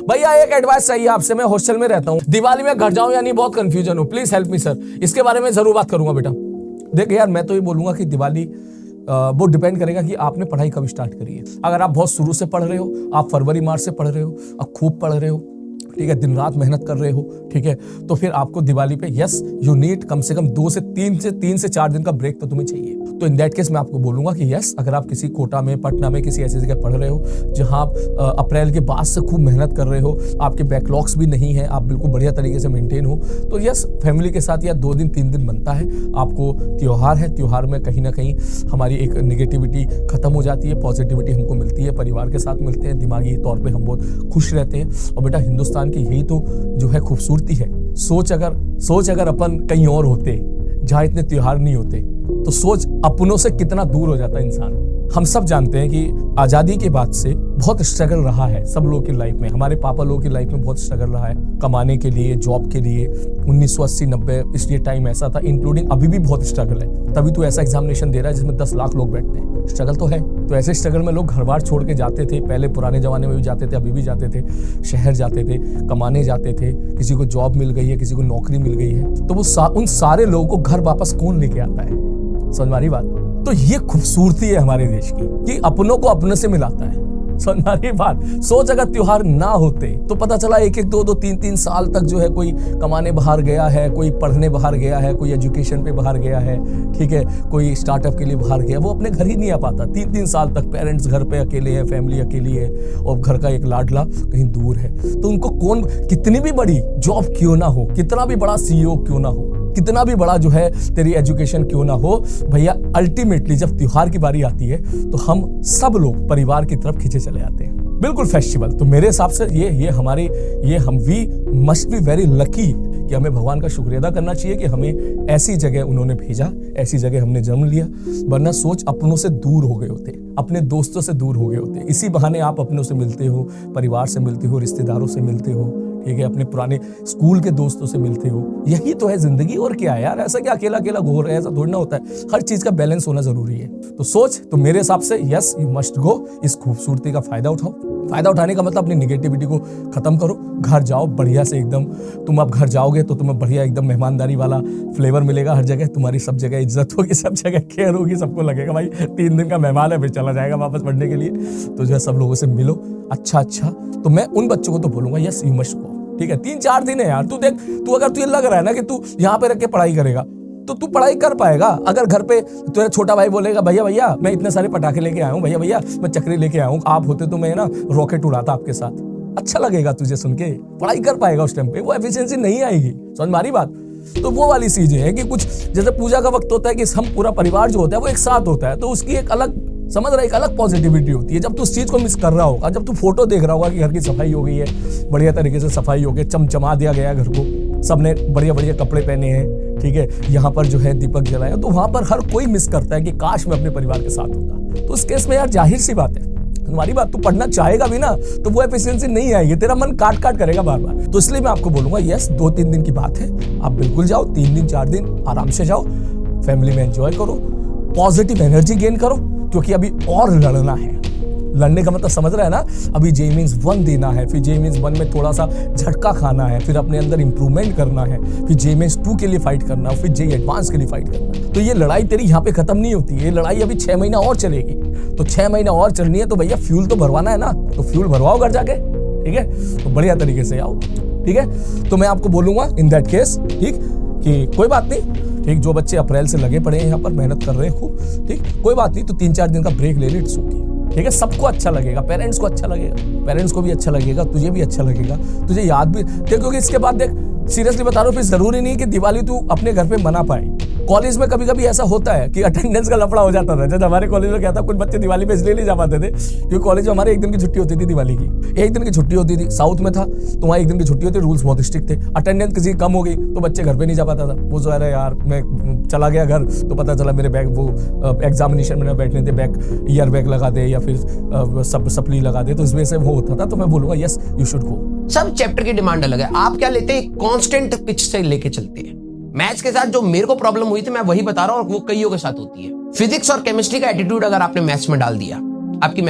भैया एक एडवाइस चाहिए आपसे, मैं हॉस्टल में रहता हूँ, दिवाली में घर जाऊं या नहीं, बहुत कंफ्यूजन हो, प्लीज हेल्प मी सर। इसके बारे में जरूर बात करूंगा बेटा। देख यार, मैं तो ये बोलूंगा कि दिवाली वो डिपेंड करेगा कि आपने पढ़ाई कब स्टार्ट करी है। अगर आप बहुत शुरू से पढ़ रहे हो, आप फरवरी मार्च से पढ़ रहे हो, आप खूब पढ़ रहे हो, ठीक है, दिन रात मेहनत कर रहे हो, ठीक है, तो फिर आपको दिवाली पे यस यू नीड कम से कम 2 से 4 दिन का ब्रेक तो तुम्हें चाहिए। तो इन दैट केस मैं आपको बोलूंगा कि यस, अगर आप किसी कोटा में, पटना में, किसी ऐसी जगह पढ़ रहे हो जहां आप अप्रैल के बाद से खूब मेहनत कर रहे हो, आपके बैकलॉग्स भी नहीं है, आप बिल्कुल बढ़िया तरीके से मेंटेन हो, तो यस फैमिली के साथ या 2 दिन 3 दिन बनता है। आपको त्योहार है, त्योहार में कहीं ना कहीं हमारी एक नेगेटिविटी खत्म हो जाती है, पॉजिटिविटी हमको मिलती है, परिवार के साथ मिलते हैं, दिमागी तौर पर हम बहुत खुश रहते हैं। और बेटा हिंदुस्तान की यही तो जो है खूबसूरती है। सोच अगर अपन कहीं और होते जहां इतने त्योहार नहीं होते, तो सोच अपनों से कितना दूर हो जाता इंसान। हम सब जानते हैं कि आजादी के बाद से बहुत स्ट्रगल रहा है सब लोगों की लाइफ में, हमारे पापा लोगों की लाइफ में बहुत स्ट्रगल रहा है कमाने के लिए, जॉब के लिए। 1980-90 इसलिए टाइम ऐसा था, इंक्लूडिंग अभी भी बहुत स्ट्रगल है। तभी तो ऐसा एग्जामिनेशन दे रहा है जिसमें 10 लाख लोग बैठते हैं, स्ट्रगल तो है। तो ऐसे स्ट्रगल में लोग घर बार छोड़ के जाते थे, पहले पुराने जमाने में भी जाते थे, अभी भी जाते थे, शहर जाते थे, कमाने जाते थे, किसी को जॉब मिल गई है, किसी को नौकरी मिल गई है, तो वो उन सारे लोगों को घर वापस कौन लेके आता है? समझ मारी बात? तो ये खूबसूरती है हमारे देश की कि अपनों को अपने से मिलाता है। समझ मारी बात? सोच अगर त्योहार ना होते तो पता चला 1-1, 2-2, 3-3 साल तक जो है कोई कमाने बाहर गया है, कोई पढ़ने बाहर गया है, कोई एजुकेशन पे बाहर गया है, ठीक है, कोई स्टार्टअप के लिए बाहर गया, वो अपने घर ही नहीं आ पाता। 3-3 साल तक पेरेंट्स घर पे अकेले हैं, फैमिली अकेली है, और घर का एक लाडला कहीं दूर है। तो उनको कौन, कितनी भी बड़ी जॉब क्यों ना हो, कितना भी बड़ा सीईओ क्यों ना हो, कितना भी बड़ा जो है तेरी एजुकेशन क्यों ना हो, भैया अल्टीमेटली जब त्योहार की बारी आती है तो हम सब लोग परिवार की तरफ खींचे चले आते हैं। बिल्कुल फेस्टिवल। तो मेरे हिसाब से we must be very lucky कि हमें भगवान का शुक्रिया अदा करना चाहिए कि हमें ऐसी जगह उन्होंने भेजा, ऐसी जगह हमने जन्म लिया। वरना सोच अपनों से दूर हो गए होते, अपने दोस्तों से दूर हो गए होते। इसी बहाने आप अपनों से मिलते हो, परिवार से मिलते हो, रिश्तेदारों से मिलते हो, ठीक है, अपने पुराने स्कूल के दोस्तों से मिलते हो। यही तो है जिंदगी, और क्या है यार? ऐसा क्या अकेला अकेला घूर है, ऐसा थोड़ी ना होता है। हर चीज का बैलेंस होना जरूरी है। तो सोच, तो मेरे हिसाब से यस यू मस्ट गो, इस खूबसूरती का फायदा उठाओ। फायदा उठाने का मतलब अपनी निगेटिविटी को खत्म करो, घर जाओ बढ़िया से एकदम। तुम अब घर जाओगे तो तुम्हें बढ़िया एकदम मेहमानदारी वाला फ्लेवर मिलेगा हर जगह, तुम्हारी सब जगह इज्जत होगी, सब जगह केयर होगी, सबको लगेगा भाई 3 दिन का मेहमान है, फिर चला जाएगा वापस पढ़ने के लिए। तो जो है सब लोगों से मिलो, अच्छा। तो मैं उन बच्चों को तो बोलूंगा यस यू मस्ट गो, ठीक है। 3-4 दिन है यार। तू देख, तू अगर तुझे लग रहा है ना कि तू यहाँ पे रख के पढ़ाई करेगा, तो तू पढ़ाई कर पाएगा। अगर घर पे तेरा छोटा भाई बोलेगा भैया मैं इतने सारे पटाखे लेके आया हूँ, भैया मैं चक्री लेके आया हूँ, आप होते तो मैं ना रॉकेट उड़ाता आपके साथ, अच्छा लगेगा तुझे सुन के, पढ़ाई कर पाएगा उस टाइम पे, वो एफिशिएंसी नहीं आएगी। समझ मारी बात? तो वो वाली चीजें है कि कुछ जैसे पूजा का वक्त होता है कि हम पूरा परिवार जो होता है वो एक साथ होता है, तो उसकी एक अलग, समझ रहा है, एक अलग पॉजिटिविटी होती है। जब तू उस चीज को मिस कर रहा होगा, जब तू फोटो देख रहा होगा कि घर की सफाई हो गई है, बढ़िया तरीके से सफाई हो गई, चमचमा दिया गया घर को, सबने बढ़िया बढ़िया कपड़े पहने हैं, ठीक है, यहाँ पर जो है दीपक जलाया, तो वहां पर हर कोई मिस करता है कि काश मैं अपने परिवार के साथ होता। तो उस केस में यार जाहिर सी बात है, तुम्हारी बात, तू पढ़ना चाहेगा भी ना तो वो एफिशिएंसी नहीं आएगी, तेरा मन काट करेगा बार बार। तो इसलिए मैं आपको बोलूंगा यस 2-3 दिन की बात है, आप बिल्कुल जाओ, 3 दिन 4 दिन आराम से जाओ, फैमिली में एंजॉय करो, पॉजिटिव एनर्जी गेन करो, क्योंकि अभी और लड़ना है। लड़ने का मतलब समझ रहा है ना? अभी JEE Mains 1 देना है, फिर JEE Mains 1 में थोड़ा सा झटका खाना है, फिर अपने अंदर इंप्रूवमेंट करना है, फिर JEE Mains 2 के लिए फाइट करना, फिर JEE एडवांस के लिए फाइट करना। तो ये लड़ाई तेरी यहाँ पे खत्म नहीं होती है, ये लड़ाई अभी 6 महीना और चलेगी। तो 6 महीना और चलनी है तो भैया फ्यूल तो भरवाना है ना, तो फ्यूल भरवाओ घर जाके, ठीक है, तो बढ़िया तरीके से आओ, ठीक है। तो मैं आपको बोलूंगा इन दैट केस, ठीक, कि कोई बात नहीं, ठीक, जो बच्चे अप्रैल से लगे पड़े हैं यहाँ पर, मेहनत कर रहे हैं खूब, ठीक, कोई बात नहीं, तो 3-4 दिन का ब्रेक ले ले, इट्स ओके, ठीक है। सबको अच्छा लगेगा, पेरेंट्स को अच्छा लगेगा, पेरेंट्स को भी अच्छा लगेगा, तुझे भी अच्छा लगेगा, तुझे याद भी देख, क्योंकि इसके बाद देख, सीरियसली बता रहा हूँ, फिर जरूरी नहीं कि दिवाली तू अपने घर पे मना पाए। कॉलेज में कभी कभी ऐसा होता है कि अटेंडेंस का लफड़ा हो जाता था। जब हमारे कॉलेज में क्या था, कुछ बच्चे दिवाली पे इसलिए नहीं जा पाते थे क्योंकि कॉलेज में हमारे 1 दिन की छुट्टी होती थी, दिवाली की 1 दिन की छुट्टी होती थी। साउथ में था तो वहाँ 1 दिन की छुट्टी होती, रूल्स बहुत स्ट्रिक्ट थे। अटेंडेंस किसी कम हो गई तो बच्चे घर पे नहीं जा पाता था। वो जो है यार, मैं चला गया घर तो पता चला मेरे बैग वो एग्जामिनेशन में बैठने थे, बैग ईयर बैग लगा दे या फिर सप्ली लगा दे, तो इस वजह से वो होता था। तो मैं बोलूंगा यस यू शुड गो। सब चैप्टर की डिमांड अलग है। आप क्या लेते हैं? कांस्टेंट पिच से लेके चलते हैं। मैथ्स के साथ जो मेरे को प्रॉब्लम हुई थी मैं वही बता रहा हूँ, और वो कईयों के साथ होती है। फिजिक्स और केमिस्ट्री का एटीट्यूड अगर आपने मैथ्स में डाल दिया, आपकी